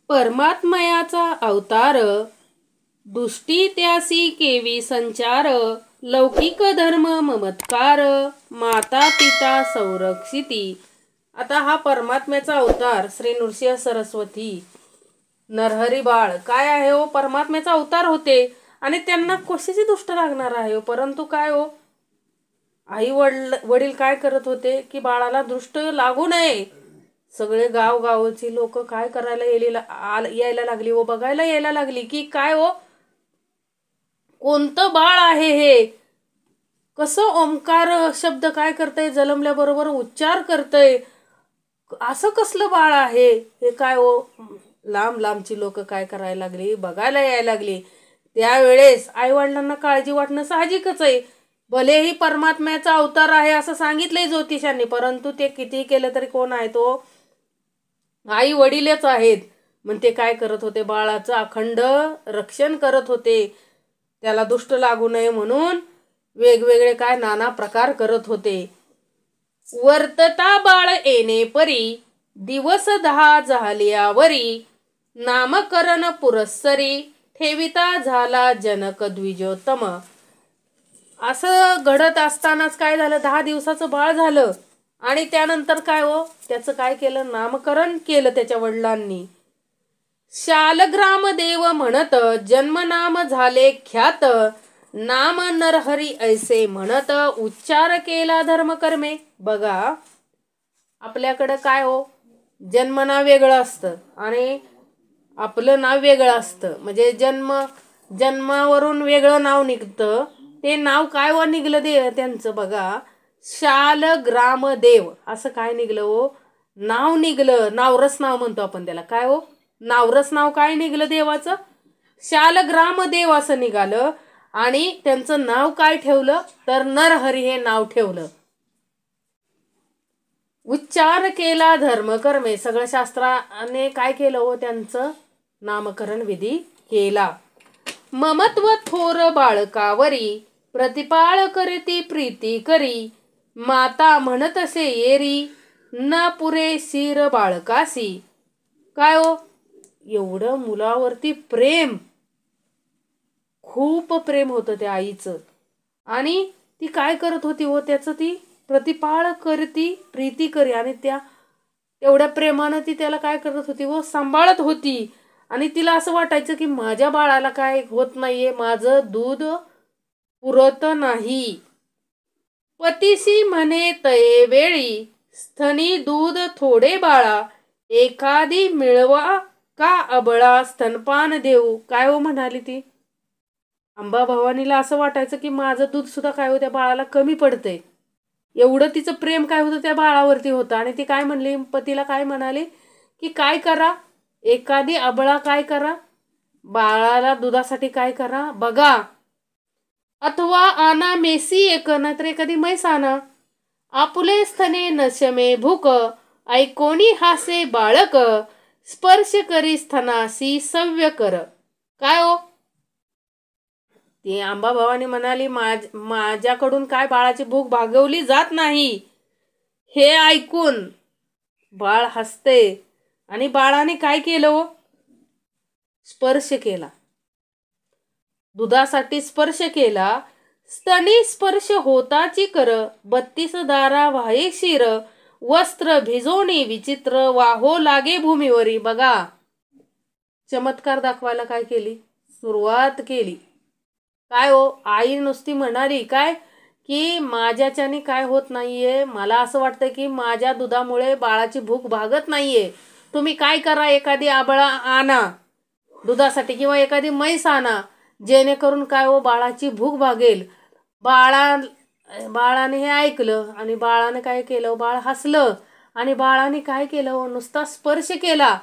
परमात्मयाचा अवतार, दुष्टी त्यासी केवी संचार, लौकिक धर्म ममत्कार, माता पिता संरक्षिती। आता हा परमात्म्याचा अवतार श्री नृसिंह सरस्वती नरहरी बाळ काय आहे हो, परमात्म्याचा अवतार होते आणि त्यांना कशाची दुष्ट लागणार आहे हो। परंतु काय हो, आई वडील काय करत होते की बाळाला दृष्ट लागू नये। सगळे गावची लोक काय करायला यायला लागली व बघायला यायला लागली की काय हो, कोणतं बाळ आहे हे, कसं ओंकार शब्द काय करतंय, जन्मल्याबरोबर उच्चार करतंय, असं कसलं बाळ आहे हे काय हो। लांब लांबची लोक काय करायला लागली, बघायला यायला लागली। त्यावेळेस आई वडिलांना काळजी वाटणं साहजिकच आहे। भलेही परमात्म्याचा अवतार आहे असं सांगितलंय ज्योतिषांनी, परंतु ते किती केलं तरी कोण आहे तो, आई वडीलच आहेत। मग ते काय करत होते, बाळाचं अखंड रक्षण करत होते, त्याला दुष्ट लागू नये म्हणून वेगवेगळे काय नाना प्रकार करत होते। वर्तता बाळ येणे परी, दिवस 10 झाल्यावरी, नामकरण पुरस्सरी, ठेविता झाला जनक द्विजोत्तम। असं घडत असतानाच काय झालं, 10 दिवसाचं बाळ झालं आणि त्यानंतर काय हो, त्याचं काय केलं, नामकरण केलं त्याच्या वडिलांनी। शालग्राम देव म्हणत, जन्मनाम झाले ख्यात, नाम नरहरी ऐसे म्हणत, उच्चार केला धर्मकर्मे। बघा आपल्याकडं काय हो, जन्मनाव वेगळं असतं आणि आपलं नाव वेगळं असतं। म्हणजे जन्मावरून वेगळं नाव निघतं, ते नाव काय व निघलं त्यांचं बघा, शालग्रामदेव असं काय निघलं हो, नाव निघलं। नावरस नाव म्हणतो आपण त्याला, काय हो, नावरस नाव काय निघलं देवाचं, शालग्रामदेव असं निघालं। आणि त्यांचं नाव काय ठेवलं तर नरहरी हे नाव ठेवलं। उच्चार केला धर्मकर्मे, सगळं शास्त्राने काय केलं हो, त्यांचं नामकरण विधी केला। ममत्व थोर बाळकावरी, प्रतिपाळ करती प्रीती करी, माता म्हणतसे येरी, न पुरे शिर बाळकासी। काय हो, एवढं मुलावरती प्रेम, खूप प्रेम होतं त्या आईचं आणि ती काय करत होती हो, त्याचं ती प्रतिपाळ करती प्रीती करी, आणि त्या एवढ्या प्रेमानं ती त्याला काय करत होती व सांभाळत होती। आणि तिला असं वाटायचं की माझ्या बाळाला काय होत नाहीये, माझं दूध पुरत नाही। पतीसी म्हणे तये वेळी, स्तनी दूध थोडे बाळा, एखादी मिळवा का अबळा स्तनपान देऊ। काय हो म्हणाली ती अंबा भवानीला, असं वाटायचं की माझं दूध सुद्धा काय हो त्या बाळाला कमी पडतंय, एवढं तिचं प्रेम काय होतं त्या बाळावरती होतं। आणि ती काय म्हणली, पतीला काय म्हणाली की काय करा, एखादी अबळा काय करा, बाळाला दुधासाठी काय करा बघा, अथवा आना मेसी एक, नाहीतर एखादी म्हैस आणा, आपुले स्तने नशमे भूक, ऐकोणी हासे बाळक, स्पर्श करी स्तनासी सव्य कर। काय हो, ती अंबा भवानी म्हणाली माझ्याकडून काय बाळाची भूक भागवली जात नाही। हे ऐकून बाळ हसते आणि बाळाने काय केलं हो, स्पर्श केला, दुधासाठी स्पर्श केला। स्तनी स्पर्श होताची कर, 32 दारा वाहे शिर, वस्त्र भिजोनी विचित्र, वाहो लागे भूमीवरी। बघा चमत्कार दाखवायला काय केली, सुरुवात केली। काय हो, आई नुसती म्हणाली काय की माझ्याच्याने काय होत नाहीये, मला असं वाटतं की माझ्या दुधामुळे बाळाची भूक भागत नाहीये, तुम्ही काय करा, एखादी आबळा आणा दुधासाठी किंवा एखादी म्हैस आणा, जेणेकरून काय हो बाळाची भूक भागेल। बाळाने हे ऐकलं आणि बाळाने काय केलं, बाळ हसलं आणि बाळाने काय केलं, नुसता स्पर्श केला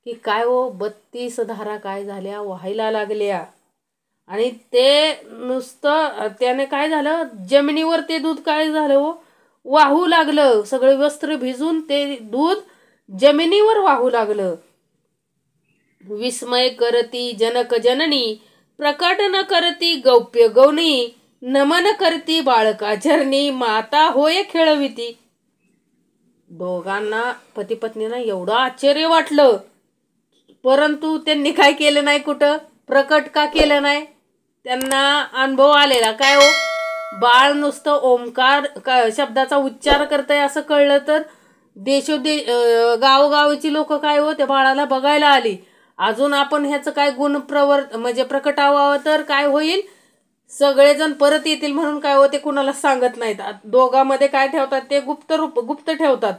की काय हो 32 धारा काय झाल्या, व्हायला लागल्या। आणि ते नुसतं त्याने काय झालं, जमिनीवर ते दूध काय झालं हो, वाहू लागलं, सगळे वस्त्र भिजून ते दूध जमिनीवर वाहू लागलं। विस्मय करती जनक जननी, प्रकट न करती गौप्य गौनी, नमन करती बाळका चरणी, माता होय खेळविती। दोघांना पती पत्नींना एवढं आश्चर्य वाटलं परंतु त्यांनी काय केलं नाही, कुठं प्रकट का केलं नाही? त्यांना अनुभव आलेला काय हो, बाळ नुसतं ओंकार शब्दाचा उच्चार करतंय असं कळलं तर गावोगावीची लोक काय हो त्या बाळाला बघायला आली. अजून आपण ह्याचं काय गुण म्हणजे प्रकटावावं तर काय होईल, सगळेजण परत येतील म्हणून काय हो ते कुणाला सांगत नाहीत. दोघांमध्ये काय ठेवतात ते गुप्त ठेवतात.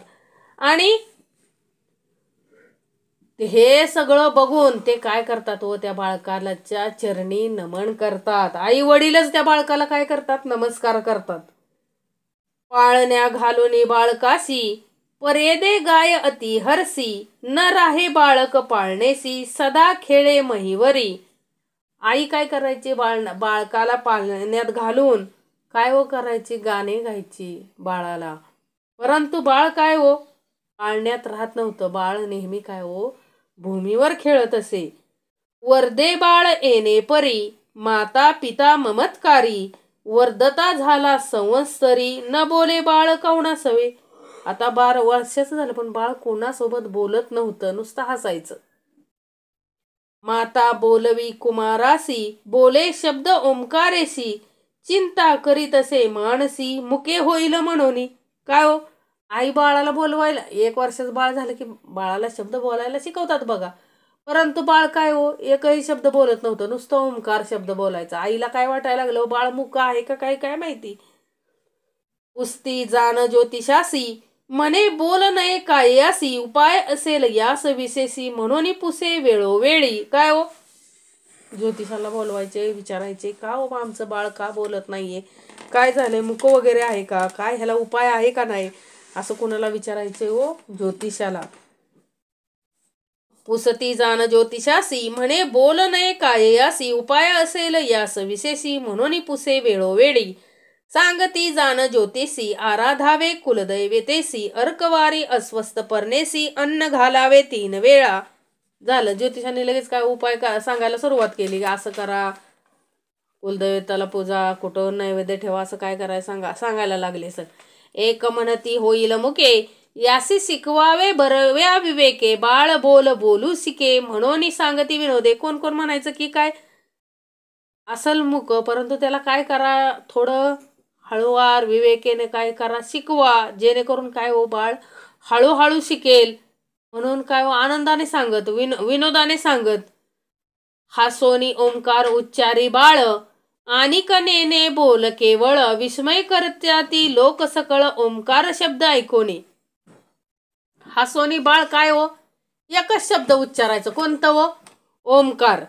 आणि हे सगळं बघून ते काय करतात हो, त्या बाळकाच्या चरणी नमन करतात. आई वडीलच त्या बाळकाला काय करतात, नमस्कार करतात. पाळण्या घालून बाळकासी परेदे गाय अति हरसी, न राहे बाळक पाळणेसी सदा खेळे महिवरी. आई काय करायची, बाळकाला पाळण्यात घालून काय हो करायची, गाणे गायची बाळाला. परंतु बाळ काय हो पाळण्यात राहत नव्हतं. बाळ नेहमी काय हो भूमीवर खेळत असे. वर्दे बाळ येणे परी, माता पिता ममत्कारी, वर्धता झाला संवत्सरी, न बोले बाळ कवणासवे. आता 12 वर्षाचं झालं पण बाळ कोणासोबत बोलत नव्हतं, नुसतं हसायचं. माता बोलवी कुमारासी, बोले शब्द ओंकारेसी, चिंता करीत असे मानसी, मुके होईल म्हणून. काय हो, आई बाळाला बोलवायला, 1 वर्षाचं बाळ झालं की बाळाला शब्द बोलायला शिकवतात बघा. परंतु बाळ काय हो एकही शब्द बोलत नव्हतं, नुसतं ओंकार शब्द बोलायचा. आईला काय वाटायला लागलं, बाळ मुक आहे का काय काय माहिती. पुस्ती जाण ज्योतिषासी, म्हणे बोल नये कायासी, उपाय असेल यास विशेषी, म्हणून पुसे वेळोवेळी. काय हो ज्योतिषाला बोलवायचे, विचारायचे का हो आमचं बाळ का बोलत नाहीये, काय झालंय, मुक वगैरे आहे का, काय ह्याला उपाय आहे का नाही, असं कुणाला विचारायचे हो, ज्योतिषाला. पुसती जाण ज्योतिषासी, म्हणे बोल नये कायासी, उपाय असेल यास विशेषी, म्हणून पुसे वेळोवेळी. सांगती जाण ज्योतिषी, आराधावे कुलदैवतेसी, अर्कवारी अस्वस्थ परनेसी, अन्न घालावे 3 वेळा. झालं, ज्योतिषाने लगेच काय उपाय सांगायला सुरुवात केली. असं करा, कुलदैवताला पूजा, कुठं नैवेद्य ठेवा, असं काय करायला सांगायला लागले. सर एक म्हणती होईल मुके, यासी शिकवावे बरव्या विवेके, बाळ बोलू शिके, म्हणून सांगती विनोदे. कोण कोण म्हणायचं की काय असल मुक, परंतु त्याला काय करा, थोडं हळूवार विवेकेने काय करा, शिकवा, जेणेकरून काय हो बाळ हळूहळू शिकेल. म्हणून काय हो आनंदाने सांगत, विनोदाने सांगत. हासोनी ओंकार उच्चारी बाळ, आणि कनेने बोल केवळ, विस्मय करत्याती लोक सकळ, ओंकार शब्द ऐकोने. हासोनी बाळ काय हो एकच शब्द उच्चारायचं, कोणतं हो, ओंकार,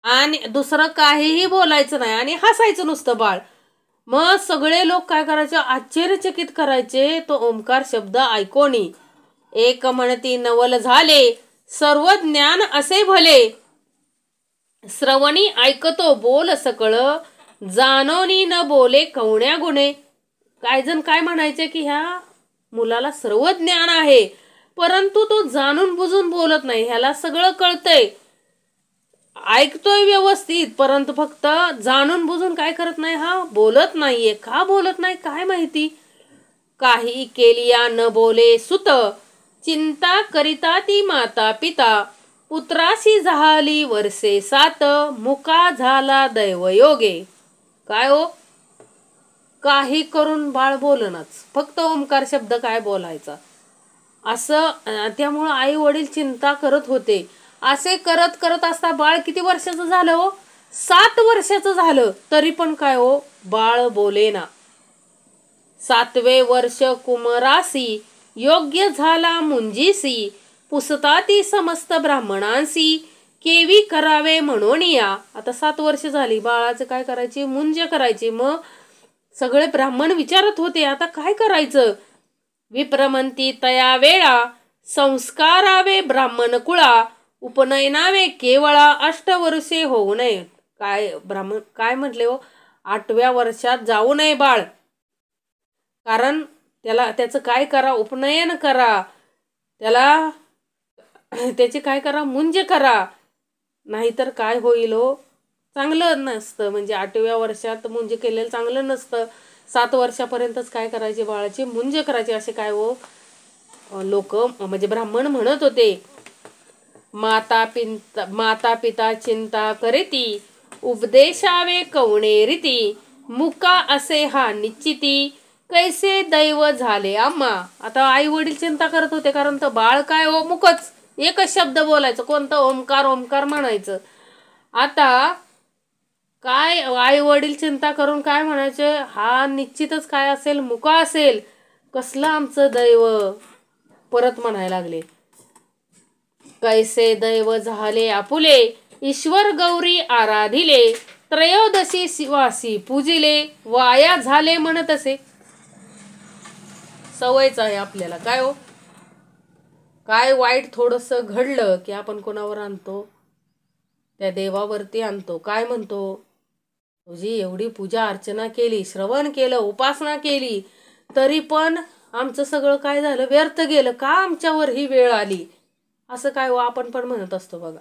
आणि दुसरं काहीही बोलायचं नाही आणि हसायचं नुसतं बाळ. मग सगळे लोक काय करायचे, आश्चर्यचकित करायचे तो ओंकार शब्द ऐकोनी. एक म्हणती नवल झाले, सर्व ज्ञान असे भले, श्रवणी ऐकतो बोल सकळ, जानोनी न बोले कवण्या गुणे. काय जण काय म्हणायचे की ह्या मुलाला सर्व ज्ञान आहे, परंतु तो जाणून बुजून बोलत नाही. ह्याला सगळं कळतंय, ऐकतोय व्यवस्थित, परंतु फक्त जाणून बुजून काय करत नाही, हा बोलत नाहीये. का बोलत नाही काय माहिती. काही केलिया न बोले सुत, चिंता करिता ती माता पिता, पुत्राशी झाली वर्षे 7, मुका झाला दैवयोगे. काय हो काही करून बाळ बोलणच, फक्त ओंकार शब्द काय बोलायचा असं. त्यामुळं आई वडील चिंता करत होते. असे करत करत असता बाळ किती वर्षाचं झालं हो, 7 वर्षाचं झालं, तरी पण काय हो बाळ बोलेना. 7वे वर्ष कुमरासी, योग्य झाला मुंजीसी, पुसता ती समस्त ब्राह्मणांसी, केवी करावे म्हणून या. आता 7 वर्ष झाली, बाळाचं काय करायची, मुंज करायची. मग सगळे ब्राह्मण विचारत होते आता काय करायचं. विप्रमंती तया वेळा, संस्कारावे ब्राह्मण कुळा, उपनयनावे केवळा, 8 वर्षे होऊ नये. काय ब्राह्मण काय म्हटले हो, 8व्या वर्षात जाऊ नये बाळ, कारण त्याचं काय करा, उपनयन करा, त्याला त्याची काय करा, मुंज करा, नाहीतर काय होईल हो चांगलं नसतं. म्हणजे 8व्या वर्षात मुंज केलेलं चांगलं नसतं. 7 वर्षापर्यंतच काय करायचे, बाळाची मुंज करायचे, असे काय हो लोक म्हणजे ब्राह्मण म्हणत होते. माता पिता चिंता करीती, उपदेशावे कवणे रीती, मुका असे हा निश्चिती, कैसे दैव झाले आम्हा. आता आई वडील चिंता करत होते, कारण तर बाळ काय हो मुकच, एकच शब्द बोलायचं, कोणता ओमकार ओमकार म्हणायचं. आता काय आई वडील चिंता करून काय म्हणायचे, हा निश्चितच काय असेल, मुका असेल, कसलं आमचं दैव. परत म्हणायला लागले, कैसे दैव झाले आपुले, ईश्वर गौरी आराधिले, त्रयोदशी शिवासी पूजिले, वाया झाले म्हणत असे. सवयच आहे आपल्याला काय हो, काय वाईट थोडस घडलं की आपण कोणावर आणतो, त्या देवावरती आणतो. काय म्हणतो, तुझी एवढी पूजा अर्चना केली, श्रवण केलं, उपासना केली, तरी पण आमचं सगळं काय झालं, व्यर्थ गेलं, का आमच्यावर ही वेळ आली, असं काय हो आपण पण म्हणत असतो. बघा,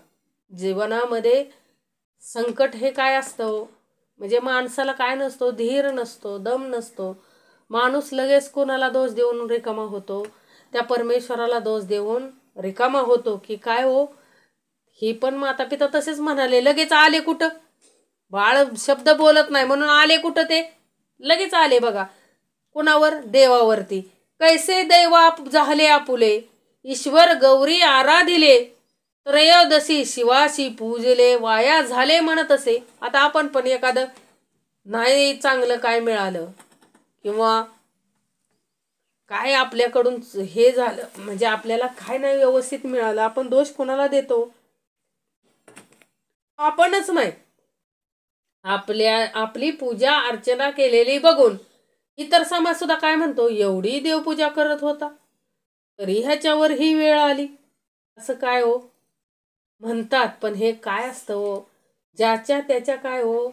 जीवनामध्ये संकट हे काय असतं, म्हणजे माणसाला काय नसतो, धीर नसतो, दम नसतो. माणूस लगेच कोणाला दोष देऊन रिकामा होतो, त्या परमेश्वराला दोष देऊन रिकामा होतो की काय हो. ही पण माता पिता तसेच म्हणाले, लगेच आले कुठं, बाळ शब्द बोलत नाही म्हणून आले कुठं, ते लगेच आले बघा कुणावर, देवावरती. कैसे दैव झाले आपुले, ईश्वर गौरी आराधिले, त्रयोदशी शिवाशी पूजले, वाया झाले म्हणत असे. आता आपण पण एखादं नाही चांगलं काय मिळालं किंवा काय आपल्याकडून हे झालं, म्हणजे आपल्याला काय नाही व्यवस्थित मिळालं, आपण दोष कोणाला देतो, आपणच नाही. आपली पूजा अर्चना केलेली बघून इतर समाज सुद्धा काय म्हणतो, एवढी देवपूजा करत होता तरी ह्याच्यावर ही वेळ आली, असं काय हो म्हणतात. पण हे काय असतं हो, ज्याच्या त्याच्या काय हो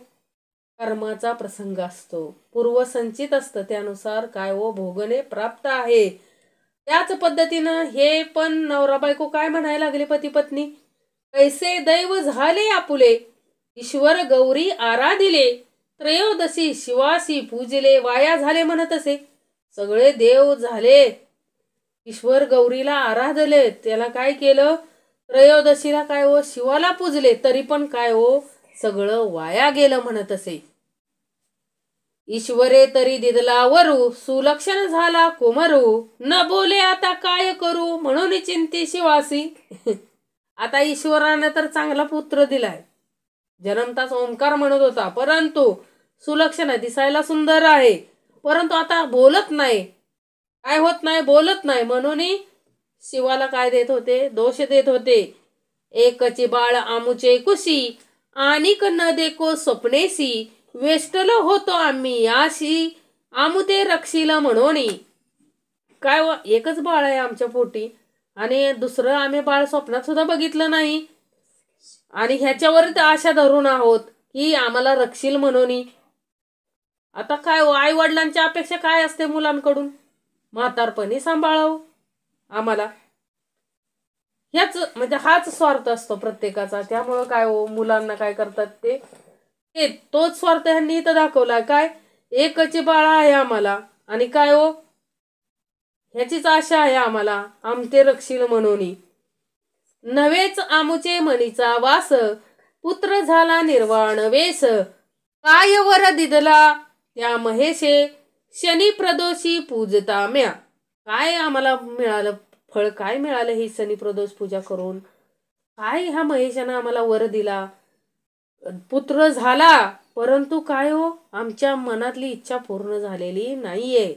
कर्माचा प्रसंग असतो, पूर्वसंचित असतं, त्यानुसार काय हो भोगणे प्राप्त आहे. त्याच पद्धतीनं हे पण नवरा बायको काय म्हणायला लागले, पती पत्नी, कैसे दैव झाले आपुले, ईश्वर गौरी आराधिले, त्रयोदशी शिवासी पूजले, वाया झाले म्हणत असे. सगळे देव झाले, ईश्वर गौरीला आराधले, त्याला काय केलं, त्रयोदशीला काय हो शिवाला पूजले, तरी पण काय हो सगळं वाया गेलं म्हणत असे. ईश्वरे तरी दिदला वरू, सुलक्षण झाला कुमरू, न बोले आता काय करू, म्हणून चिंती शिवासी. आता ईश्वराने तर चांगला पुत्र दिलाय, जन्मताच ओंकार म्हणत होता, परंतु सुलक्षण दिसायला सुंदर आहे, परंतु आता बोलत नाही, काय होत नाही, बोलत नाही, म्हणून शिवाला काय देत होते, दोष देत होते. एकची बाळ आमुचे कुशी, आणिक न देखो स्वप्नेसी, वेष्टलो होतो आम्ही याशी, आमुते रक्षील म्हणून. काय एकच बाळ आहे आमच्या पोटी आणि दुसरं आम्ही बाळ स्वप्नात सुद्धा बघितलं नाही, आणि ह्याच्यावर आशा धरून आहोत की आम्हाला रक्षील म्हणून. आता काय आई वडिलांच्या अपेक्षा काय असते मुलांकडून, म्हातारपणी सांभाळावं आम्हाला, ह्याच म्हणजे हाच स्वार्थ असतो प्रत्येकाचा. त्यामुळं काय हो मुलांना काय करतात, ते तोच स्वार्थ ह्यांनी इथं दाखवला. काय एकच बाळ आहे आम्हाला आणि काय हो ह्याचीच आशा आहे आम्हाला, आमते रक्षील म्हणून. नव्हेच आमुचे मनीचा वास, पुत्र झाला निर्वाण वेस, काय वर दिदला त्या महेशे, शनी प्रदोषी पूजता म्या. काय आम्हाला मिळालं फळ, काय मिळालं ही शनी प्रदोष पूजा करून, काय ह्या महेशानं आम्हाला वर दिला, पुत्र झाला, परंतु काय हो आमच्या मनातली इच्छा पूर्ण झालेली नाहीये.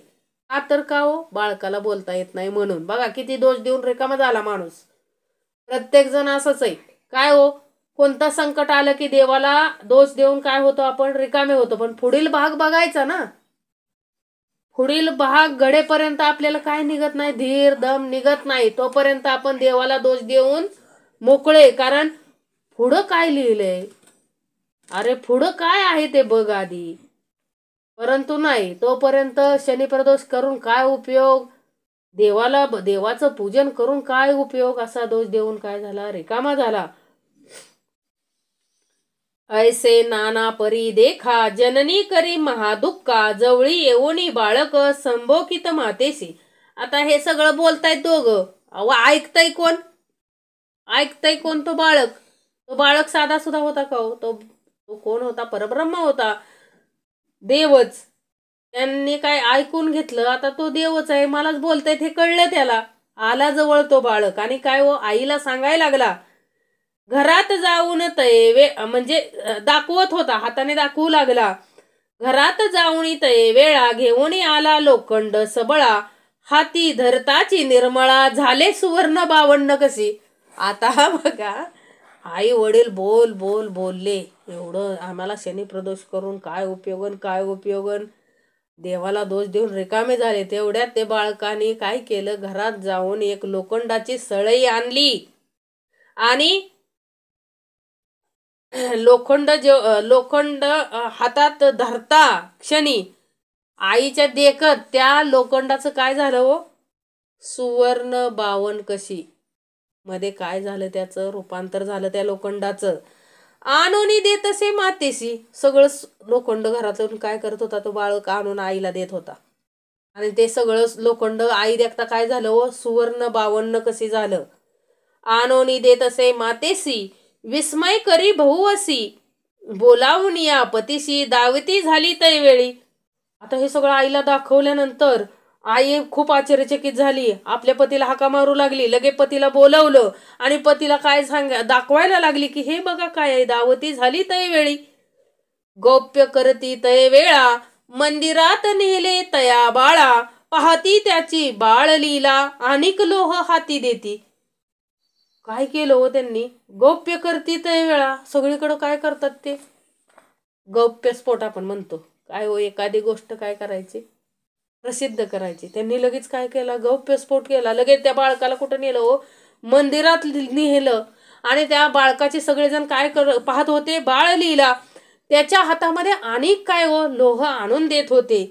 का तर का हो बाळकाला बोलता येत नाही म्हणून. बघा किती दोष देऊन रिकामा झाला माणूस. प्रत्येक जण असंच आहे. काय हो कोणतं संकट आलं की देवाला दोष देऊन काय होतो, आपण रिकामे होतो. पण पुढील भाग बघायचा ना, पुढील भाग घडेपर्यंत आपल्याला काय निघत नाही, धीर दम निघत नाही, तोपर्यंत आपण देवाला दोष देऊन मोकळे. कारण पुढं काय लिहिलंय, अरे पुढं काय आहे ते बघ आधी. परंतु नाही, तोपर्यंत शनिप्रदोष करून काय उपयोग, देवाचं पूजन करून काय उपयोग, असा दोष देऊन काय झाला, रिकामा झाला. ऐसे नाना परी देखा, जननी करी महादुःखा, जवळी येऊनी बाळक संभोकित मातेशी. आता हे सगळं बोलतायत दोघं, ऐकताय कोण, ऐकतंय कोण? तो बाळक. तो बाळक साधा सुद्धा होता का हो? तो तो कोण होता? परब्रह्म होता, देवच. त्यांनी काय ऐकून घेतलं? आता तो देवच आहे, मलाच बोलतायत हे कळलं त्याला. आला जवळ तो बाळक आणि काय हो, आईला सांगायला लागला. घरात जाऊन म्हणजे दाखवत होता, हाताने दाखवू लागला. घरात जाऊन वेळा घेऊन आला लोखंड सबळा, हाती धरताची निर्मळा, झाले सुवर्ण 52 कशी. आता बघा, आई वडील बोल बोल बोलले, एवढं आम्हाला शनी प्रदोष करून काय उपयोगन, काय उपयोगन. देवाला दोष देऊन रिकामे झाले. तेवढ्यात ते बाळकाने काय केलं, घरात जाऊन एक लोखंडाची सळई आणली आणि लोखंड हातात धरता क्षणी आईच्या देखत त्या लोखंडाचं काय झालं हो, सुवर्ण 52 कशी मध्ये काय झालं, त्याचं रूपांतर झालं त्या लोखंडाचं. आणून देत असे मातेशी. सगळं लोखंड घरातून काय करत होता, तो बाळक आणून आईला देत होता. आणि ते सगळं लोखंड आई देखता काय झालं हो, सुवर्ण 52 कशी झालं. आणून देत असे मातेशी, विस्मय करी बहुवसी, बोलावून या पतीशी, दावती झाली तैवेळी. आता हे सगळं आईला दाखवल्यानंतर आई खूप आश्चर्यचकित झाली. आपल्या पतीला हाका मारू लागली. लगे पतीला बोलवलं आणि पतीला काय दाखवायला लागली की हे बघा काय आहे, दावती झाली तैवेळी. गौप्य करती तय वेळा, मंदिरात नेले तया बाळा, पाहती त्याची बाळ लीला, अनिक लोह हाती देती. काय केलं हो त्यांनी, गौप्य करती तय वेळा. सगळीकडं काय करतात ते, गौप्य स्फोट आपण म्हणतो. काय हो, एखादी गोष्ट काय करायची, प्रसिद्ध करायची. त्यांनी लगेच काय केला, गौप्य स्फोट केला. लगेच त्या बाळकाला कुठं नेलं हो, मंदिरात नेलं. आणि त्या बाळकाचे सगळेजण काय पाहत होते, बाळ लीला. त्याच्या हातामध्ये अनेक काय हो, लोह आणून देत होते.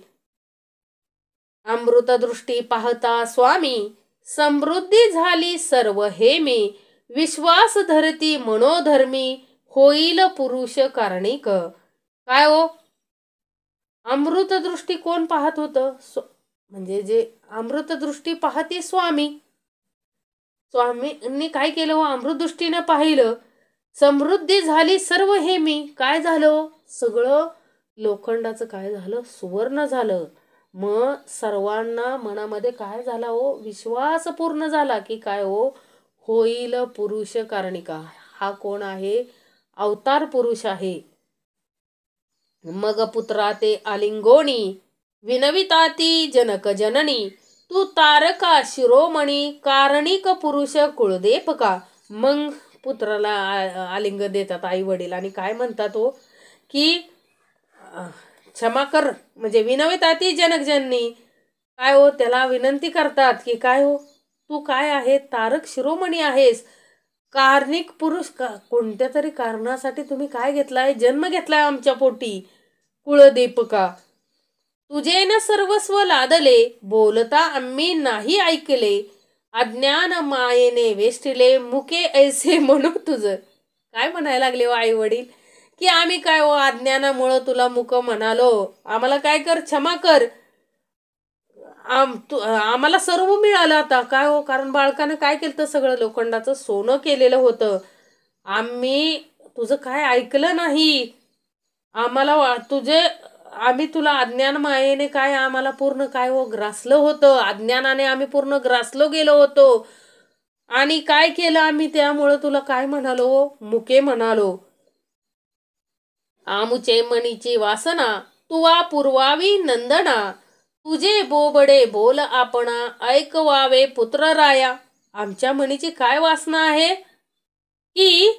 अमृत दृष्टी पाहता स्वामी, समृद्धी झाली सर्व हे मी, विश्वास धरती मनोधर्मी, होईल पुरुष कारणिक. काय हो, अमृत दृष्टी कोण पाहत होतं, म्हणजे जे अमृत दृष्टी पाहते स्वामी. स्वामींनी काय केलं हो, अमृत दृष्टीनं पाहिलं. समृद्धी झाली सर्व हे मी. काय झालं, सगळं लोखंडाचं काय झालं, सुवर्ण झालं. मग सर्वांना मनामध्ये काय झाला हो, विश्वास पूर्ण झाला की काय हो, होईल पुरुष कारणिका. हा कोण आहे, अवतार पुरुष आहे. मग पुत्रा ते आलिंगोणी, विनविताती जनक जननी, तू तारका शिरोमणी, कारणिक पुरुष कुळदेपका. मग पुत्राला आलिंग देतात आई वडील आणि काय म्हणतात हो, की क्षमा कर, म्हणजे विनविताती जनक जननी. काय हो, त्याला विनंती करतात की काय हो, तू काय आहे, तारक शिरोमणी आहेस, कारणिक पुरुष. कोणत्या तरी कारणासाठी तुम्ही काय घेतलाय, जन्म घेतलाय आमच्या पोटी, कुळदीपका. तुझे न सर्वस्व लादले, बोलता आम्ही नाही ऐकले, अज्ञान मायेने वेष्टिले, मुके ऐसे म्हणू तुझं. काय म्हणायला लागले हो आई वडील, की आम्ही काय हो, अज्ञानामुळं तुला मुक म्हणालो, आम्हाला काय कर, क्षमा कर. आम्हाला सर्व मिळालं आता. काय हो, कारण बाळकानं काय केलं, सगळं लोखंडाचं सोनं केलेलं होतं. आम्ही तुझं काय ऐकलं नाही. आम्हाला आम्ही तुला अज्ञान मायेने काय आम्हाला पूर्ण काय हो ग्रासलं होतं, अज्ञानाने आम्ही पूर्ण ग्रासलो गेलो होतो. आणि काय केलं आम्ही, त्यामुळं तुला काय म्हणालो, मुके म्हणालो. आमुचे मनीची वासना, तुवा पुरवावी नंदना, तुझे बोबडे बोल आपणा, ऐकवावे पुत्र राया. आमच्या मनीची काय वासना आहे, की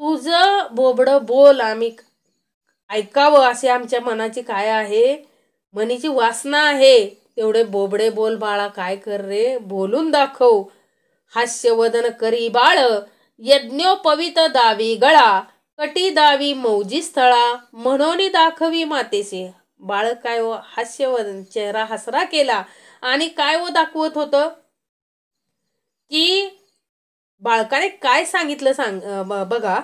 तुझं बोबड बोल आम्ही ऐकावं, असे आमच्या मनाची काय आहे, मनीची वासना आहे. तेवढे बोबडे बोल बाळा काय कर रे, बोलून दाखव. हास्यवदन करी बाळ, यज्ञोपवित दावी गळा, कटी दावी मौजी स्थळा, म्हणून दाखवी मातेशी. बाळ काय हो, हास्यवदन, चेहरा हसरा केला आणि काय हो दाखवत होतं, की बाळकाने काय सांगितलं बघा,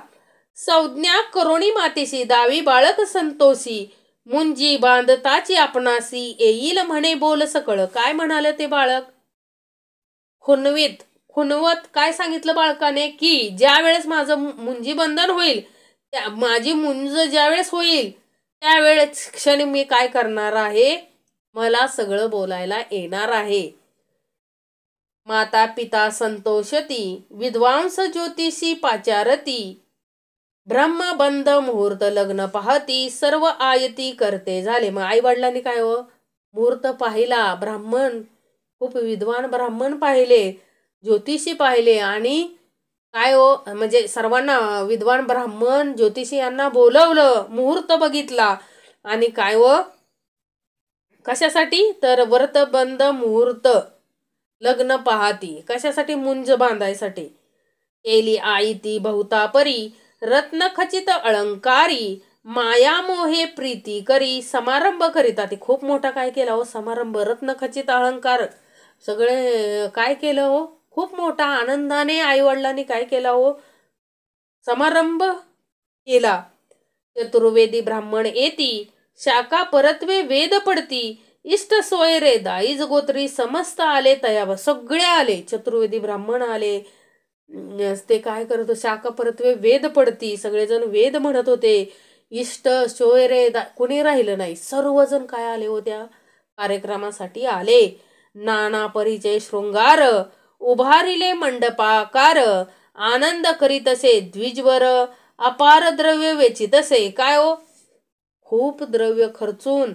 संज्ञा करोणी मातेशी, दावी बाळक संतोषी, मुंजी बांधताची आपणासी, येईल म्हणे बोल सकळ. काय म्हणाले ते बाळक, खुन्नवीत खुणवत काय सांगितलं बाळकाने की ज्या वेळेस माझं मुंजी बंधन होईल, माझी मुंज ज्या वेळेस होईल त्यावेळेस क्षणी मी काय करणार आहे, मला सगळं बोलायला येणार आहे. माता पिता संतोषती, विद्वांस ज्योतिषी पाचारती, ब्रह्मबंध मुहूर्त लग्न पाहती, सर्व आयती करते झाले. मग आई वडिलांनी काय हो, मुहूर्त पाहिला, ब्राह्मण खूप विद्वान ब्राह्मण पाहिले, ज्योतिषी पाहिले, आणि काय हो म्हणजे सर्वांना विद्वान ब्राह्मण ज्योतिषी यांना बोलवलं, मुहूर्त बघितला, आणि काय हो कशासाठी तर व्रतबंध मुहूर्त लग्न पाहती, कशासाठी मुंज बांधायसाठी. केली आई ती बहुता परी, रत्न खचित अलंकारी, माया मोहे प्रीती करी, समारंभ करिता. ती खूप मोठा काय केला हो समारंभ, रत्न खचित अलंकार सगळे काय केलं हो, खूप मोठा आनंदाने आई वडिलांनी काय केला हो, समारंभ केला. चतुर्वेदी ब्राह्मण येती, शाखा परत्वे वेद पडती, इष्ट सोय रे दाईज गोत्री, समस्त आले तयाव. सगळे आले, चतुर्वेदी ब्राह्मण आले, ते काय करत होते, शाखा परत्वे वेद पडती, सगळेजण वेद म्हणत होते, इष्ट सोय रे कुणी राहिलं नाही, सर्वजण काय आले हो त्या कार्यक्रमासाठी आले. नाना परिचय शृंगार, उभारिले मंडपाकार, आनंद करीतसे द्विजवर, अपार द्रव्य वेचितसे. काय हो खूप द्रव्य खर्चून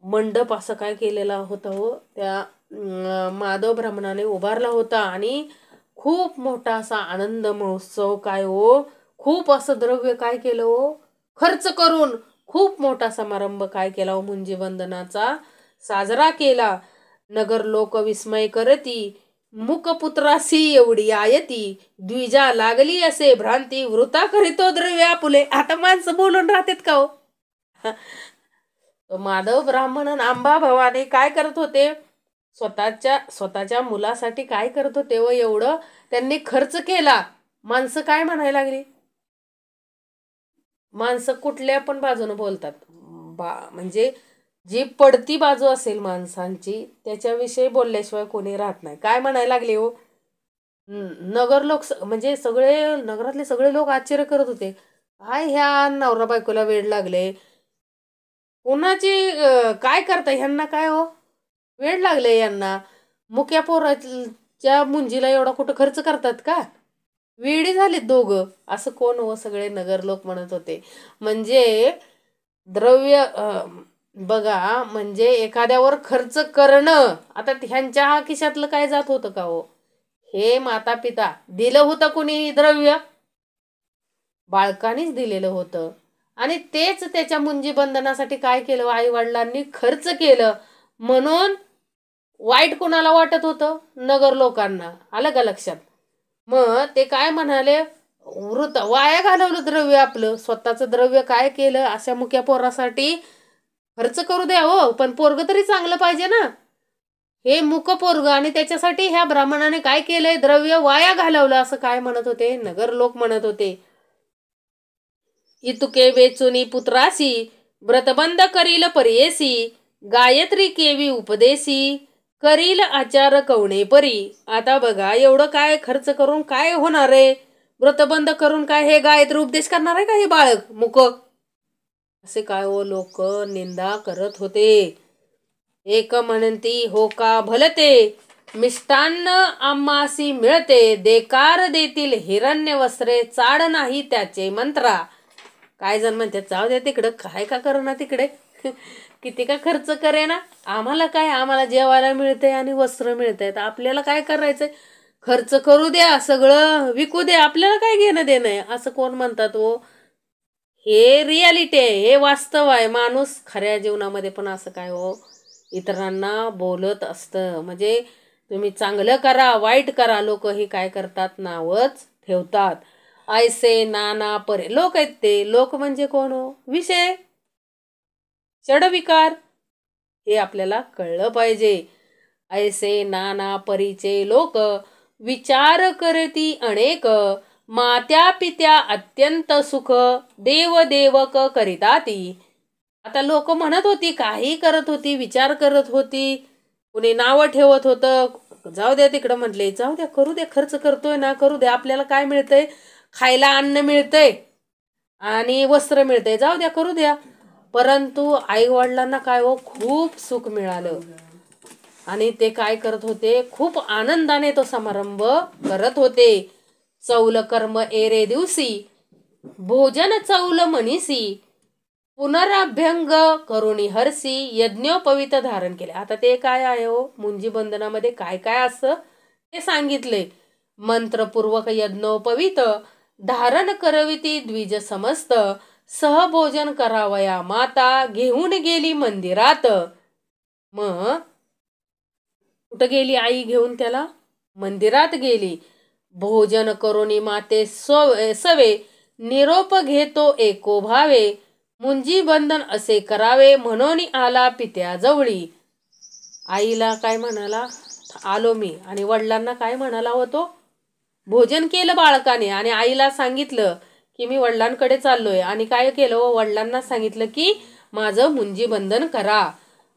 मंडप असं काय केलेला होता हो, त्या माधव ब्राह्मणाने उभारला होता, आणि खूप मोठा असा आनंद महोत्सव काय हो, खूप असं द्रव्य काय केलं हो खर्च करून खूप मोठा समारंभ काय केला हो मुंजी वंदनाचा साजरा केला. नगर लोक विस्मय करती, मुकपुत्रासी एवढी आयती, द्विजा लागली असे भ्रांती, वृता करीतो द्रव्या पुले. आता माणसं बोलून राहतात का हो. माधव ब्राह्मण आंबा भवानी काय करत होते, स्वतःच्या मुलासाठी काय करत होते व एवढं त्यांनी खर्च केला. माणसं काय म्हणायला लागली, माणसं कुठल्या पण बाजूने बोलतात, म्हणजे जी पडती बाजू असेल माणसांची त्याच्याविषयी बोलल्याशिवाय कोणी राहत नाही. काय म्हणायला लागले हो, नगर लोक म्हणजे सगळे नगरातले सगळे लोक आश्चर्य करत होते, काय ह्या नवरा बायकोला वेड लागले, कोणाची काय करता ह्यांना, काय हो वेड लागले यांना, मुक्या पोराच्या मुंजीला एवढा कुठं खर्च करतात का, वेडी झालीत दोघं, असं कोण हो सगळे नगर लोक म्हणत होते. म्हणजे द्रव्य बघा, म्हणजे एखाद्यावर खर्च करणं, आता ह्यांच्या हा खिशातलं काय जात होतं का हो, हे माता पिता दिलं होतं कुणी द्रव्य, बाळकानीच दिलेलं होतं, आणि तेच त्याच्या मुंजी बंधनासाठी काय केलं आई वडिलांनी खर्च केलं, म्हणून वाईट कोणाला वाटत होतं, नगर लोकांना. आलं का लक्षात. मग ते काय म्हणाले, वृत वाया घालवलं द्रव्य आपलं, स्वतःचं द्रव्य काय केलं, अशा मुक्या पोरासाठी खर्च करू द्या हो, पण पोरग तरी चांगलं पाहिजे ना, हे मुक पोरग, आणि त्याच्यासाठी ह्या ब्राह्मणाने काय केलंय, द्रव्य वाया घालवलं, असं काय म्हणत होते नगर लोक म्हणत होते. इतुके वेचुनी पुत्रासी, व्रतबंध करील परियेसी, गायत्री केवी उपदेशी, करील आचार कवणे परी. आता बघा एवढं काय खर्च करून काय होणार आहे, व्रतबंध करून काय हे गायत्री उपदेश करणार आहे का हे बाळक मुक, असे काय हो लोक निंदा करत होते. एक म्हणती हो का भलते, मिष्टान्न आम्हासी मिळते, देकार देतील हिरण्य वस्त्रे, चाड नाही त्याचे मंत्रा. काय जण म्हणतात जाऊ द्या तिकडं, काय का करू ना तिकडे, किती का खर्च करे ना, आम्हाला काय, आम्हाला जेवायला मिळतंय आणि वस्त्र मिळतंय, आपल्याला काय करायचंय, खर्च करू द्या, सगळं विकू द्या, आपल्याला काय घेणं देणं आहे, असं कोण म्हणतात हो. हे रियालिटी आहे, हे वास्तव आहे. माणूस खऱ्या जीवनामध्ये पण असं काय हो इतरांना बोलत असतं, म्हणजे तुम्ही चांगलं करा वाईट करा, लोक हे काय करतात, नावच ठेवतात. ऐसे नाना परे लोक आहेत, ते लोक म्हणजे कोण हो, विषय षडविकार, हे आपल्याला कळलं पाहिजे. ऐसे नाना परीचे लोक, विचार करती अनेक, मात्या पित्या अत्यंत सुख, देव देवक करिताती. आता लोक म्हणत होती, काही करत होती, विचार करत होती, कुणी नावं ठेवत होतं, जाऊ द्या तिकडं म्हटले, जाऊ द्या, करू द्या, खर्च करतोय ना, करू द्या, आपल्याला काय मिळतंय, खायला अन्न मिळतंय आणि वस्त्र मिळतंय, जाऊ द्या, करू द्या. परंतु आई वडिलांना काय हो, खूप सुख मिळालं आणि ते काय करत होते, खूप आनंदाने तो समारंभ करत होते. चौल कर्म एरे दिवशी भोजन चौल मनीसी पुनराभ्यंग करुणी हरसी यज्ञोपवित धारण केले. आता ते काय आहे हो, मुंजी बंधनामध्ये काय काय असतं ते सांगितले. मंत्रपूर्वक यज्ञोपवित धारण करविती द्विज समस्त सहभोजन करावया माता घेऊन गेली मंदिरात. मग कुठं गेली आई घेऊन त्याला? मंदिरात गेली. भोजन करुणी माते सवे निरोप घेतो एको भावे मुंजी बंधन असे करावे म्हणून आला पित्याजवळी. आईला काय म्हणाला, आलो मी, आणि वडिलांना काय म्हणाला होतो, भोजन केलं बाळकाने आणि आईला सांगितलं की मी वडिलांकडे चाललोय. आणि काय केलं, वडिलांना सांगितलं की माझं मुंजी बंधन करा.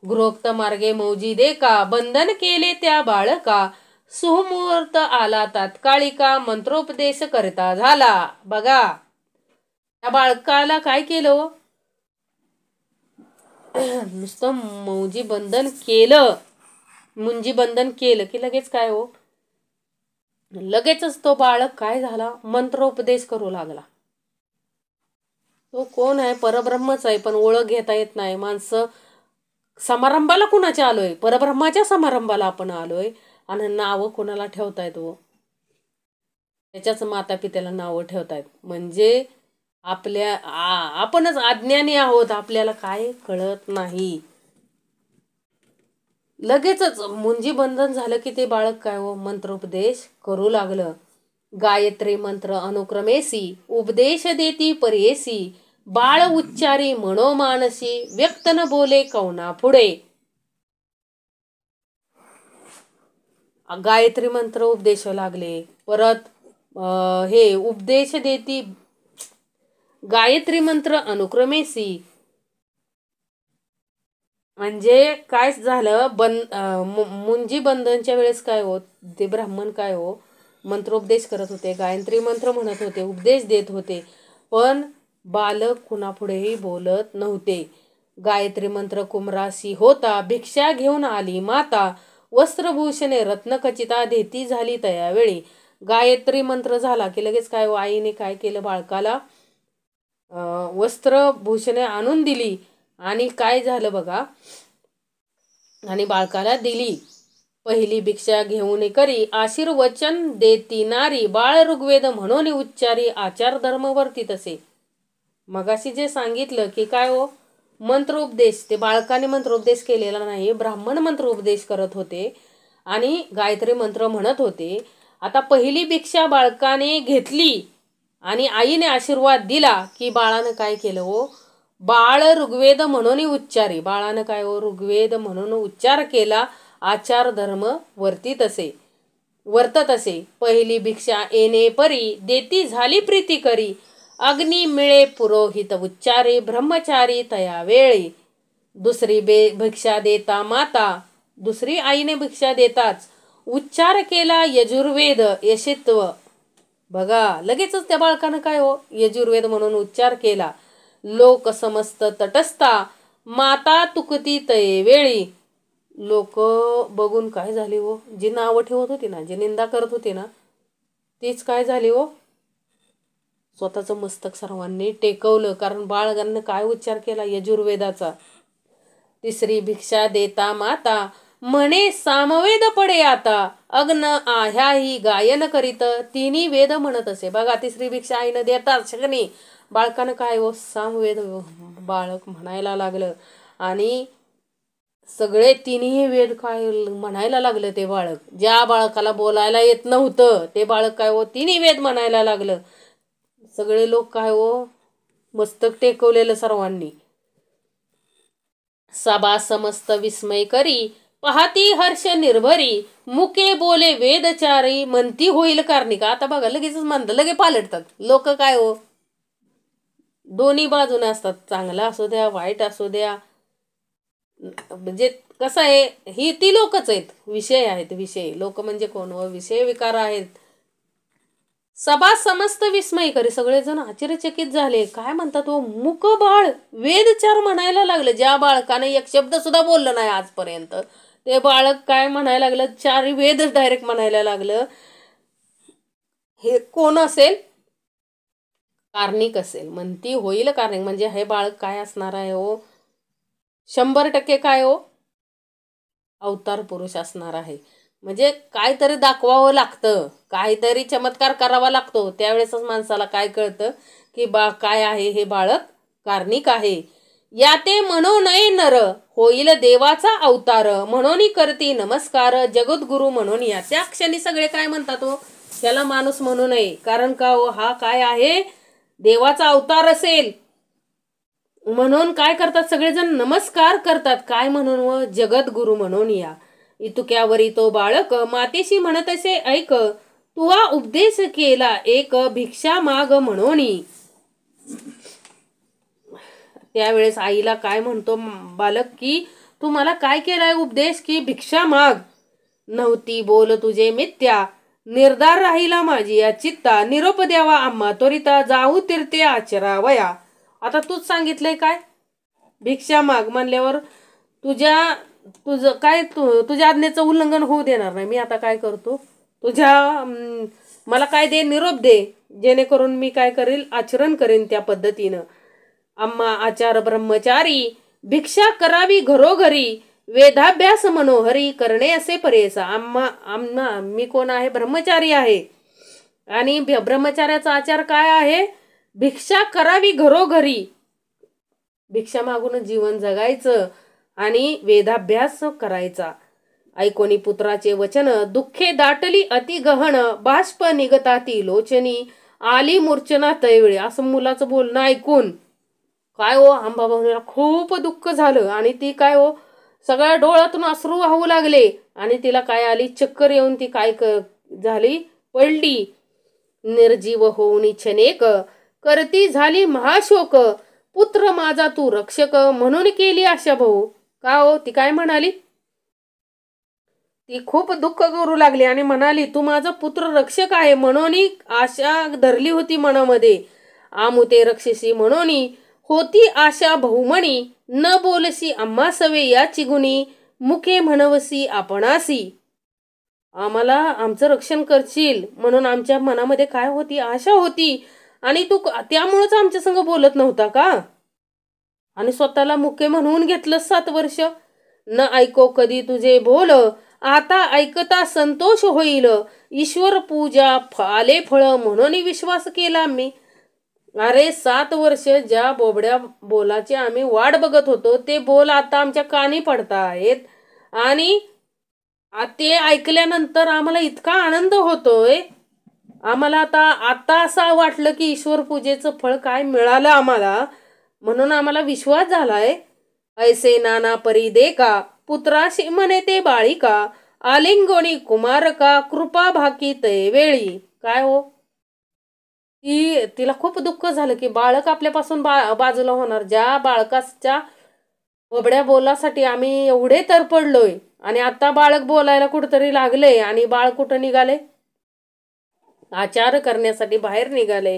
गृहोक्त मार्गे मौजी देखा बंधन केले त्या बाळका सुमुहूर्त आला तात्कालिका मंत्रोपदेश करता झाला. बघा त्या बाळकाला काय केलं, नुसतं मुंजी बंधन केलं की लगेच काय हो, लगेचच तो बाळक काय झाला, मंत्रोपदेश करू लागला. तो कोण आहे, परब्रह्मच आहे, पण ओळख घेता येत नाही. माणसं समारंभाला कुणाच्या आलोय, परब्रह्माच्या समारंभाला आपण आलोय आणि नावं कोणाला ठेवतायत हो, त्याच्याच माता पित्याला नावं ठेवतायत. म्हणजे आपणच अज्ञानी आहोत, आपल्याला काय कळत नाही. लगेचच मुंजी बंधन झालं की ते बाळक काय हो, मंत्रोपदेश करू लागलं. गायत्री मंत्र अनुक्रमेसी उपदेश देती परेसी बाळ उच्चारी मनोमानसी व्यक्त न बोले कौना पुढे. गायत्री मंत्र उपदेश लागले. परत हे उपदेश देती गायत्री मंत्र अनुक्रमेसी म्हणजे काय झालं, मुंजी बंधनच्या वेळेस काय होत, ते ब्राह्मण काय हो, मंत्रोपदेश करत होते, गायत्री मंत्र म्हणत होते, उपदेश देत होते, पण बालक कुणापुढेही बोलत नव्हते. गायत्री मंत्र कुमरासी होता भिक्षा घेऊन आली माता वस्त्रभूषणे रत्नखचिता देती झाली तयावेळी. गायत्री मंत्र झाला की लगेच काय हो, आईने काय केलं, बाळकाला वस्त्रभूषणे आणून दिली आणि काय झालं बघा, आणि बाळकाला दिली. पहिली भिक्षा घेऊन करी आशीर्वचन देती नारी बाळ ऋग्वेद म्हणून उच्चारी आचार धर्म वर्ती तसे. मगाशी जे सांगितलं की काय हो, मंत्रोपदेश, ते बाळकाने मंत्रोपदेश केलेला नाही, ब्राह्मण मंत्रोपदेश करत होते आणि गायत्री मंत्र म्हणत होते. आता पहिली भिक्षा बाळकाने घेतली आणि आईने आशीर्वाद दिला की बाळानं काय केलं हो, बाळ ऋग्वेद म्हणून उच्चारी, बाळानं काय हो, ऋग्वेद म्हणून उच्चार केला, आचार धर्म वर्तत असे. पहिली भिक्षा येणे परी देती झाली प्रीती करी अग्नी मिळे पुरोहित उच्चारे ब्रह्मचारी तया वेळी. दुसरी भिक्षा देता माता, दुसरी आईने भिक्षा देताच उच्चार केला यजुर्वेद यशित्व. बघा लगेचच त्या बाळकानं काय हो, यजुर्वेद म्हणून उच्चार केला. लोक समस्त तटस्था माता तुकती तये वेळी. लोक बघून काय झाली हो, जी नावं ठेवत होती ना, जी निंदा करत होती ना, तीच काय झाली हो, स्वतःचं मस्तक सर्वांनी टेकवलं, कारण बाळगांना काय उच्चार केला, यजुर्वेदाचा. तिसरी भिक्षा देता माता म्हणे सामवेद पडे आता अग्न आह्याही गायन करीत तिन्ही वेद म्हणत असे. बघा तिसरी भिक्षा आईनं देतात शगनी, बाळकानं काय हो, सामवेद बाळक म्हणायला लागलं आणि सगळे तिन्ही वेद काय म्हणायला लागलं. ते बाळक, ज्या बाळकाला बोलायला येत नव्हतं ते बाळक काय हो, तिन्ही वेद म्हणायला लागलं. सगळे लोक काय हो, मस्तक टेकवलेलं सर्वांनी. सभा समस्त विस्मय करी पाहती हर्ष निर्भरी मुके बोले वेदचारी म्हणती होईल कार्णिका. आता बघा लगेचच म्हणतात, लगे पालटतात लोक काय हो, दोन्ही बाजूने असतात, चांगला असू द्या वाईट असू द्या, म्हणजे कसं आहे, ही ती लोकच आहेत, विषय आहेत, विषय. लोक म्हणजे कोण व विषय विकार आहेत. सभा समस्त विस्मय करी, सगळेजण आश्चर्यचकित झाले. काय म्हणतात हो, मुक बाळ वेदचार म्हणायला लागलं. ज्या बाळकाने एक शब्द सुद्धा बोललं नाही आजपर्यंत, ते बाळक काय म्हणायला लागलं, चार वेदच डायरेक्ट म्हणायला लागलं. हे कोण असेल? कार्णिक असेल. म्हणती होईल कार्णिक, म्हणजे हे बाळक काय असणार आहे हो? 100% काय हो? अवतार पुरुष असणार आहे. म्हणजे काहीतरी दाखवावं लागतं, काहीतरी चमत्कार करावा लागतो. त्यावेळेसच माणसाला काय कळतं की काय आहे हे बाळक कार्णिक आहे. या ते म्हणू नये नर, होईल देवाचा अवतार, म्हणून करती नमस्कार, जगद्गुरु म्हणून या. त्या क्षणी सगळे काय म्हणतात हो, त्याला माणूस म्हणू नये. कारण का हो, हा काय आहे, देवाचा अवतार असेल म्हणून काय करतात, सगळेजण नमस्कार करतात. काय म्हणून? व जगद्गुरु म्हणून या. इतुक्यावरी तो बाळक मातेशी म्हणत असे, ऐक तुवा उपदेश केला एक, भिक्षा माग म्हणून. त्यावेळेस आईला काय म्हणतो बालक की तू मला काय केलाय उपदेश की भिक्षा माग. नव्हती बोल तुझे मिथ्या, निर्धार राहिला माझी या चित्ता, निरोप द्यावा आम्हा त्वरिता, जाऊ तीर्थे आचरावया. आता तूच सांगितलंय काय, भिक्षा माग म्हणल्यावर तुझं काय, तुझ्या आज्ञेचं उल्लंघन होऊ देणार नाही. मी आता काय करतो, मला काय दे, निरोप दे, जेणेकरून मी काय करेल, आचरण करेन त्या पद्धतीनं. आम्हा आचार ब्रह्मचारी, भिक्षा करावी घरोघरी, वेदाभ्यास मनोहरी, करणे असे परेसा. आम्हा मी कोण आहे, ब्रह्मचारी आहे. आणि ब्रह्मचार्याचा आचार काय आहे, भिक्षा करावी घरोघरी, भिक्षा मागून जीवन जगायचं आणि वेदाभ्यास करायचा. ऐकोनी पुत्राचे वचन, दुःखे दाटली अति गहन, बाष्प निगताती लोचनी, आली मूर्छना तैवेळी. असं मुलाचं बोलणं ऐकून काय हो, अंबाबाईला खूप दुःख झालं आणि ती काय हो, सगळ्या डोळ्यातून अश्रू वाहू लागले आणि तिला काय आली, चक्कर येऊन ती काय झाली, पडली. निर्जीव होऊन छनेक, करती झाली महाशोक, पुत्र माझा तू रक्षक, म्हणून केली आशा भाऊ. का हो, ती काय म्हणाली, ती खूप दुःख करू लागली आणि म्हणाली तू माझा पुत्र रक्षक आहे म्हणून आशा धरली होती मनामध्ये. आमुते रक्षसी म्हणून होती आशा बहुमणी, न बोलसी आम्हा सवे याची गुणी, मुखे म्हणवसी आपणासी. आम्हाला आमचं रक्षण करशील म्हणून आमच्या मनामध्ये काय होती, आशा होती, आणि तू त्यामुळेच आमच्या संग बोलत नव्हता का, आणि स्वतःला मुके म्हणून घेतलं 7 वर्ष. न ऐको कधी तुझे बोल, आता ऐकता संतोष होईल, ईश्वर पूजा आले फळ, म्हणून विश्वास केला मी. अरे 7 वर्ष ज्या बोबड्या बोलाची आम्ही वाट बघत होतो, ते बोल आता आमच्या कानी पडता आहेत आणि ते ऐकल्यानंतर आम्हाला इतका आनंद होतोय. आम्हाला आता असं वाटलं की ईश्वर पूजेचं फळ काय मिळालं आम्हाला, म्हणून आम्हाला विश्वास झालाय. ऐसे नाना परी दे का, पुत्राशी म्हणे ते बाळिका, आलिंगोणी कुमारका, कृपा भाकी तय वेळी. काय हो, तिला खूप दुःख झालं की बाळक आपल्यापासून बाजूला होणार. ज्या बाळकाच्या बोबड्या बोलासाठी आम्ही एवढे तरपडलोय आणि आता बाळक बोलायला कुठतरी लागले आणि बाळ कुठं निघाले, आचार करण्यासाठी बाहेर निघाले.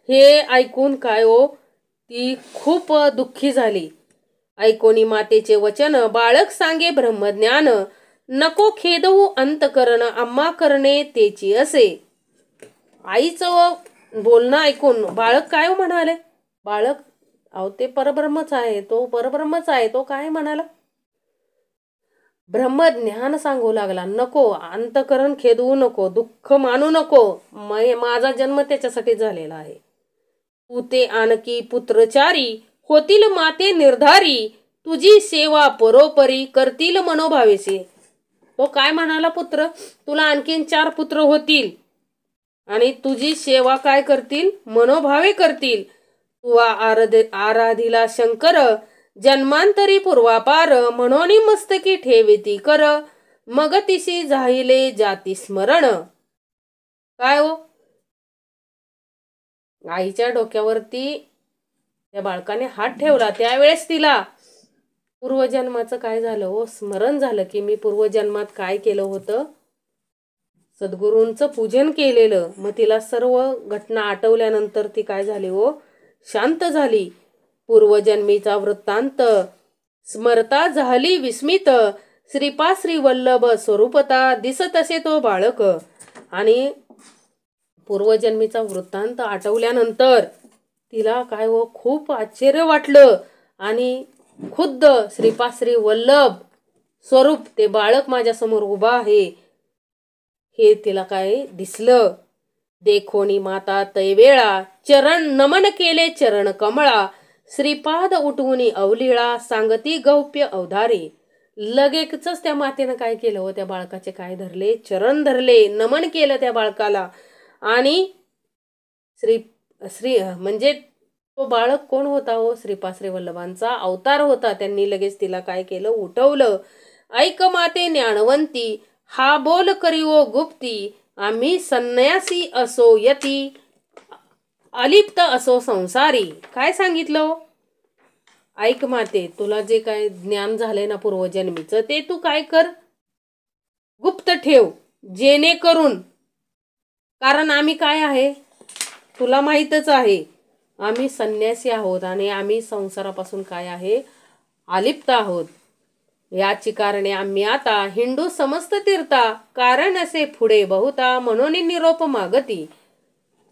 हे ऐकून काय हो, ती खूप दुःखी झाली. ऐकोनी मातेचे वचन, बाळक सांगे ब्रह्मज्ञान, नको खेदवू अंतकरण, आम्हा करणे तेची असे. आईचं बोलणं ऐकून बाळक काय म्हणाले, बाळक अहो ते परब्रह्मच आहे, तो परब्रह्मच आहे. तो काय म्हणाला, ब्रह्मज्ञान सांगू लागला. नको अंतकरण खेदवू नको, दुःख मानू नको, माझा जन्म त्याच्यासाठी झालेला आहे. तू ते आणखी पुत्रचारी, होतील माते निर्धारी, तुझी सेवा परोपरी, करतील मनोभावेसी. तो काय म्हणाला, पुत्र तुला आणखीन 4 पुत्र होतील आणि तुझी सेवा काय करतील, मनोभावे करतील. तू आराधिला शंकर, जन्मांतरी पूर्वापार, म्हणून मस्तकी ठेविती कर, मग तिशी जाहिले जाती स्मरण. काय हो, आईच्या डोक्यावरती त्या बाळकाने हात ठेवला. त्यावेळेस तिला पूर्वजन्माचं काय झालं हो, स्मरण झालं की मी पूर्वजन्मात काय केलं होतं, सद्गुरूंचं पूजन केलेलं. मग तिला सर्व घटना आठवल्यानंतर ती काय झाली हो, शांत झाली. पूर्वजन्मीचा वृत्तांत स्मरता झाली विस्मित, श्री वल्लभ स्वरूपता दिसत असे तो बाळक. आणि पूर्वजन्मीचा वृत्तांत आठवल्यानंतर तिला काय हो, खूप आश्चर्य वाटलं. आणि खुद्द श्री वल्लभ स्वरूप ते बाळक माझ्यासमोर उभा आहे हे तिला काय दिसलं. देखोनी माता तैवेळा चरण नमन केले चरण कमळा, श्रीपाद उठवून अवलिळा सांगती गौप्य अवधारे. लगेचच त्या मातेनं काय केलं हो, त्या बाळकाचे काय धरले, चरण धरले, नमन केलं त्या बाळकाला. आणि श्री श्री म्हणजे तो बाळक कोण होता हो, श्री वल्लभांचा अवतार होता. त्यांनी लगेच तिला काय केलं, उठवलं. ऐक माते ज्ञानवंती, हा बोल करी ओ गुप्ती, आम्ही संन्यासी असो यती, अलिप्त असो संसारी. काय सांगितलं, ऐक माते, तुला जे काय ज्ञान झालंय ना पूर्वजन्मीचं, ते तू काय कर, गुप्त ठेव, जेणेकरून, कारण आम्ही काय आहे तुला माहीतच आहे, आम्ही संन्यासी आहोत आणि आम्ही संसारापासून काय आहे, अलिप्त आहोत. याची कारणे आम्ही आता हिंदू समस्त तीर्था, कारण असे पुढे बहुता म्हणून निरोप मागती.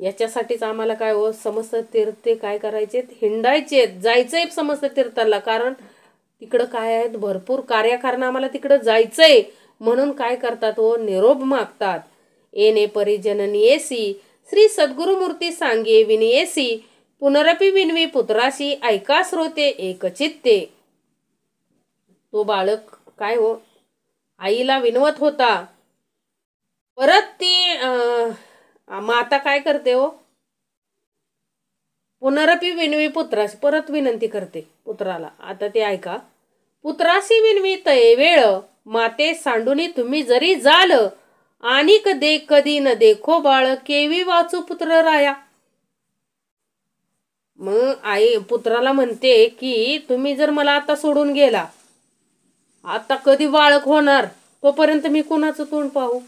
याच्यासाठीच आम्हाला काय हो, समस्त तीर्थे काय करायचे, हिंडायचे, जायचंय समस्त तीर्थाला. कारण तिकडं काय आहेत, भरपूर कार्यकारण आम्हाला तिकडं जायचंय. म्हणून काय करतात हो, निरोप मागतात. येणे परी जननीयेसी, श्री सद्गुरुमूर्ती सांगे विनयेसी, पुनरपी विनवी पुत्राशी, ऐका श्रोते एकचित्ते. तो बाळक काय हो, आईला विनवत होता. परत ती माता काय करते हो, पुनरपी विनवी पुत्राशी, परत विनंती करते पुत्राला. आता ते ऐका. पुत्राशी विनवी तये वेळ, माते सांडुनी तुम्ही जरी जाल, आणि कधी न देखो बाळ, केवी वाचू पुत्र राया. मग आई पुत्राला म्हणते की तुम्ही जर मला आता सोडून गेला, आता कधी बाळक होणार, तोपर्यंत मी कुणाचं तोंड पाहू,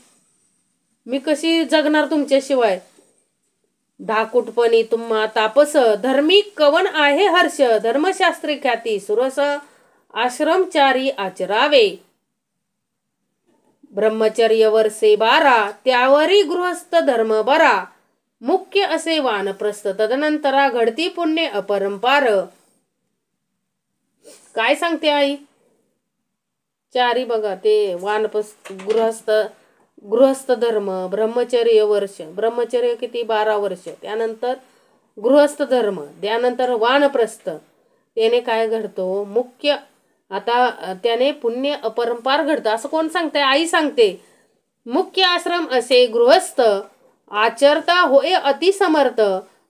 मी कशी जगणार तुमच्याशिवाय. धाकुटपणी तुम्हा तापस, धर्मी कवन आहे हर्ष, धर्मशास्त्री ख्याती सुरस, आश्रमचारी आचरावे. ब्रह्मचर्य वर्षे 12, त्यावरी गृहस्थ धर्म बरा, मुख्य असे वानप्रस्थ, तदनंतरा घडती पुण्य अपरंपार. काय सांगते आई, चारी बघा, ते वानप्रस्थ, गृहस्थ धर्म, ब्रह्मचर्य वर्ष, ब्रह्मचर्य किती 12 वर्ष, त्यानंतर गृहस्थ धर्म, त्यानंतर वानप्रस्थ. त्याने काय घडतो, मुख्य, आता त्याने पुण्य अपरंपार घडतं. असं कोण सांगते, आई सांगते. मुख्य आश्रम असे गृहस्थ, आचरता होय अतिसमर्थ,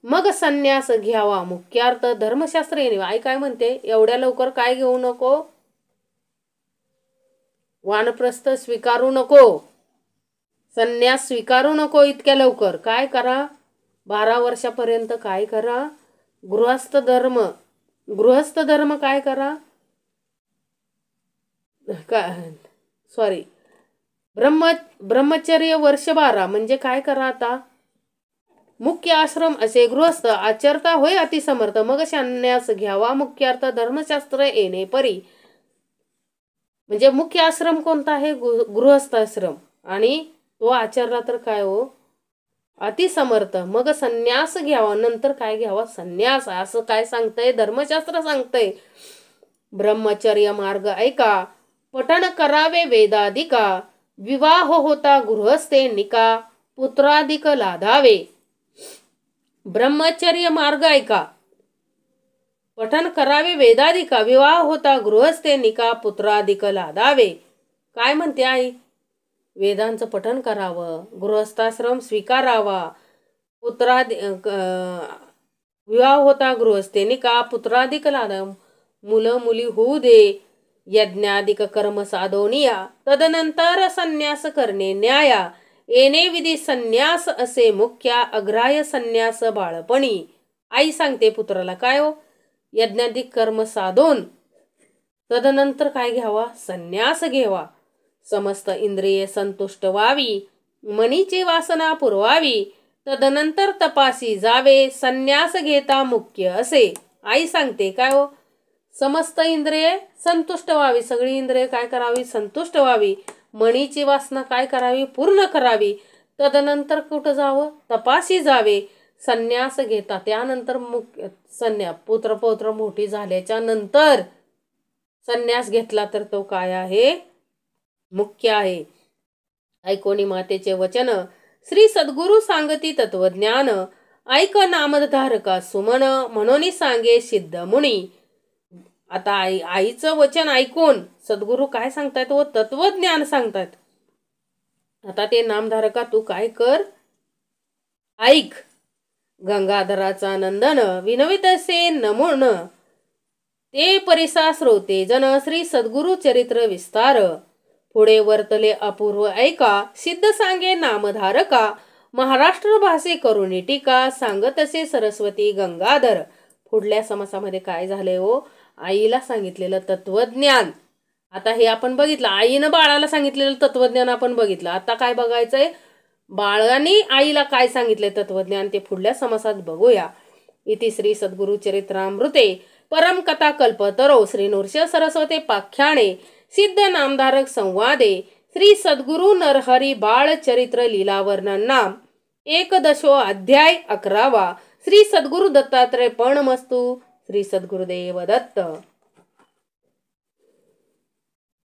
मग संन्यास घ्यावा मुख्यार्थ, धर्मशास्त्र येणे. आई काय म्हणते, एवढ्या लवकर काय घेऊ नको, वानप्रस्थ स्वीकारू नको, संन्यास स्वीकारू नको इतक्या लवकर. काय करा, 12 वर्षापर्यंत काय करा, गृहस्थ धर्म काय करा, ब्रह्मचर्य वर्ष 12 म्हणजे काय करा, आता मुख्य आश्रम असे गृहस्थ, आचरता होय अतिसमर्थ, मग संन्यास घ्यावा मुख्यार्थ, धर्मशास्त्र येणे परी. म्हणजे मुख्य आश्रम कोणता आहे, गृहस्थ आश्रम, आणि तो आचरला तर काय हो, अतिसमर्थ, मग संन्यास घ्यावा, नंतर काय घ्यावा, संन्यास. असं काय सांगतंय, धर्मशास्त्र सांगतंय. ब्रह्मचर्य मार्ग ऐका, पठण करावे वेदाधिका, विवाह होता गृहस्थे निका, पुत्राधिक लाधावे. ब्रह्मचर्य मार्ग ऐका, पठण करावे वेदाधिका, विवाह होता गृहस्थे निका, पुत्राधिक लाधावे. काय म्हणते आई, वेदांचं पठन करावं, गृहस्थाश्रम स्वीकारावा, विवाह होता गृहस्थे निका, पुत्राधिक लाधाव, मुलं मुली होऊ दे, यज्ञाधिक कर्म साधोनिया, तदनंतर संन्यास करणे न्याया, येणे विधी संन्यास असे मुख्या, अग्राह्य संन्यास बाळपणी. आई सांगते पुत्राला काय हो, यज्ञाधिक कर्म साधून तदनंतर काय घ्यावा? संन्यास घ्यावा. समस्त इंद्रिये संतुष्ट व्हावी, मनीची वासना पुरवावी, तदनंतर तपासी जावे, संन्यास घेता मुख्य असे. आई सांगते काय हो? समस्त इंद्रिये संतुष्ट व्हावी, सगळी इंद्रिये काय करावी? संतुष्ट व्हावी. मनीची वासना काय करावी? पूर्ण करावी. तदनंतर कुठं जावं? तपासी जावे, संन्यास घेता. त्यानंतर पुत्र पौत्र मोठी झाल्याच्या नंतर संन्यास घेतला तर तो काय आहे? मुख्य आहे. ऐकोनी मातेचे वचन, श्री सद्गुरु सांगती तत्वज्ञान, ऐक नामधारका सुमन, म्हणून सांगे सिद्ध मुनी. आता आईचं वचन ऐकून सद्गुरु काय सांगतायत? व तत्वज्ञान सांगतायत. आता ते नामधारका तू काय कर? ऐक. गंगाधराचा नंदन विनवितसे नमून, ते परिसा श्रोते जन, श्री सद्गुरु चरित्र विस्तार. पुढे वर्तले अपूर्व ऐका, सिद्ध सांगे नामधारका, महाराष्ट्र भाषे करुणी टीका, सांगतसे सरस्वती गंगाधर. पुढल्या समासामध्ये काय झाले हो? आईला सांगितलेलं तत्वज्ञान. आता हे आपण बघितलं, आईनं बाळाला सांगितलेलं तत्वज्ञान आपण बघितलं. आता काय बघायचंय? बाळाने आईला काय सांगितले तत्वज्ञान ते पुढल्या समासात बघूया. इति श्री सद्गुरु चरित्रामृते परम कथा कल्पतरो श्री नृसिंह सरस्वती पाख्याने सिद्ध नामधारक संवादे श्री सद्गुरु नरहरी बाळ चरित्र लीलावर्णन नाम 11 अध्याय 11. श्री सद्गुरु दत्तात्रय पर्णमस्तु. श्री सद्गुरुदेव दत्त.